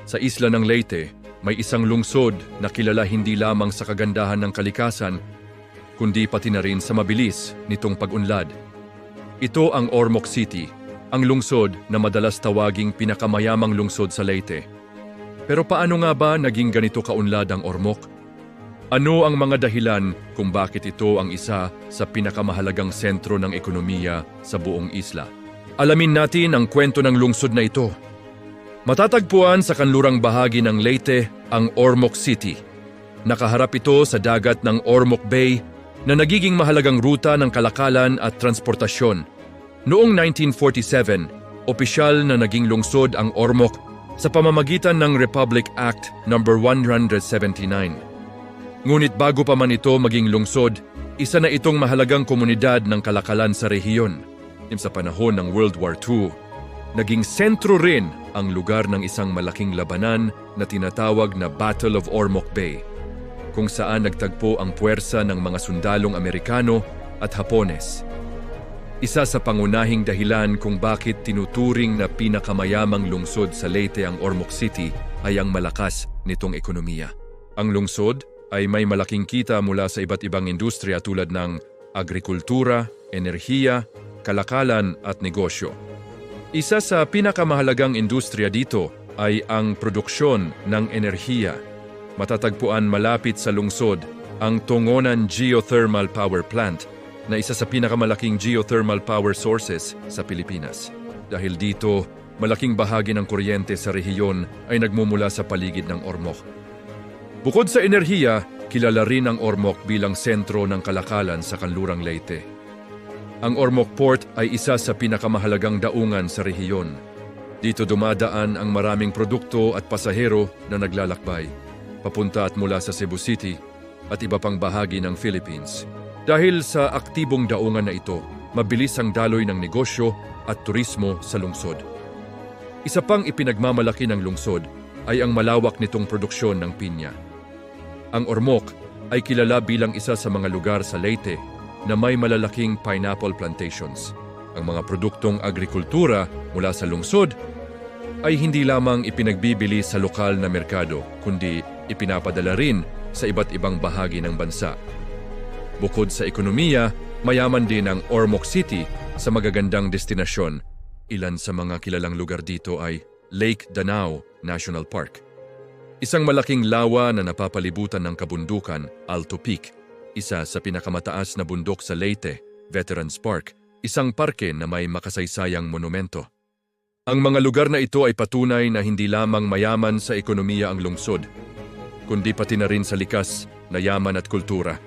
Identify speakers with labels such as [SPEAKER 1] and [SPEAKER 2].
[SPEAKER 1] Sa isla ng Leyte, may isang lungsod na kilala hindi lamang sa kagandahan ng kalikasan, kundi pati na rin sa mabilis nitong pag-unlad. Ito ang Ormoc City, ang lungsod na madalas tawaging pinakamayamang lungsod sa Leyte. Pero paano nga ba naging ganito kaunlad ang Ormoc? Ano ang mga dahilan kung bakit ito ang isa sa pinakamahalagang sentro ng ekonomiya sa buong isla? Alamin natin ang kwento ng lungsod na ito. Matatagpuan sa kanlurang bahagi ng Leyte ang Ormoc City. Nakaharap ito sa dagat ng Ormoc Bay na nagiging mahalagang ruta ng kalakalan at transportasyon. Noong 1947, opisyal na naging lungsod ang Ormoc sa pamamagitan ng Republic Act No. 179. Ngunit bago pa man ito maging lungsod, isa na itong mahalagang komunidad ng kalakalan sa rehiyon. Sa panahon ng World War II, naging sentro rin ang lugar ng isang malaking labanan na tinatawag na Battle of Ormoc Bay, kung saan nagtagpo ang puwersa ng mga sundalong Amerikano at Hapones. Isa sa pangunahing dahilan kung bakit tinuturing na pinakamayamang lungsod sa Leyte ang Ormoc City ay ang malakas nitong ekonomiya. Ang lungsod ay may malaking kita mula sa iba't ibang industriya tulad ng agrikultura, enerhiya, kalakalan at negosyo. Isa sa pinakamahalagang industriya dito ay ang produksyon ng enerhiya. Matatagpuan malapit sa lungsod ang Tongonan Geothermal Power Plant na isa sa pinakamalaking geothermal power sources sa Pilipinas. Dahil dito, malaking bahagi ng kuryente sa rehiyon ay nagmumula sa paligid ng Ormoc. Bukod sa enerhiya, kilala rin ang Ormoc bilang sentro ng kalakalan sa kanlurang Leyte. Ang Ormoc Port ay isa sa pinakamahalagang daungan sa rehiyon. Dito dumadaan ang maraming produkto at pasahero na naglalakbay, papunta at mula sa Cebu City at iba pang bahagi ng Philippines. Dahil sa aktibong daungan na ito, mabilis ang daloy ng negosyo at turismo sa lungsod. Isa pang ipinagmamalaki ng lungsod ay ang malawak nitong produksyon ng pinya. Ang Ormoc ay kilala bilang isa sa mga lugar sa Leyte na may malalaking pineapple plantations. Ang mga produktong agrikultura mula sa lungsod ay hindi lamang ipinagbibili sa lokal na merkado, kundi ipinapadala rin sa iba't ibang bahagi ng bansa. Bukod sa ekonomiya, mayaman din ang Ormoc City sa magagandang destinasyon. Ilan sa mga kilalang lugar dito ay Lake Danao National Park. Isang malaking lawa na napapalibutan ng kabundukan, Alto Peak, isa sa pinakamataas na bundok sa Leyte, Veterans Park, isang parke na may makasaysayang monumento. Ang mga lugar na ito ay patunay na hindi lamang mayaman sa ekonomiya ang lungsod, kundi pati na rin sa likas na yaman at kultura.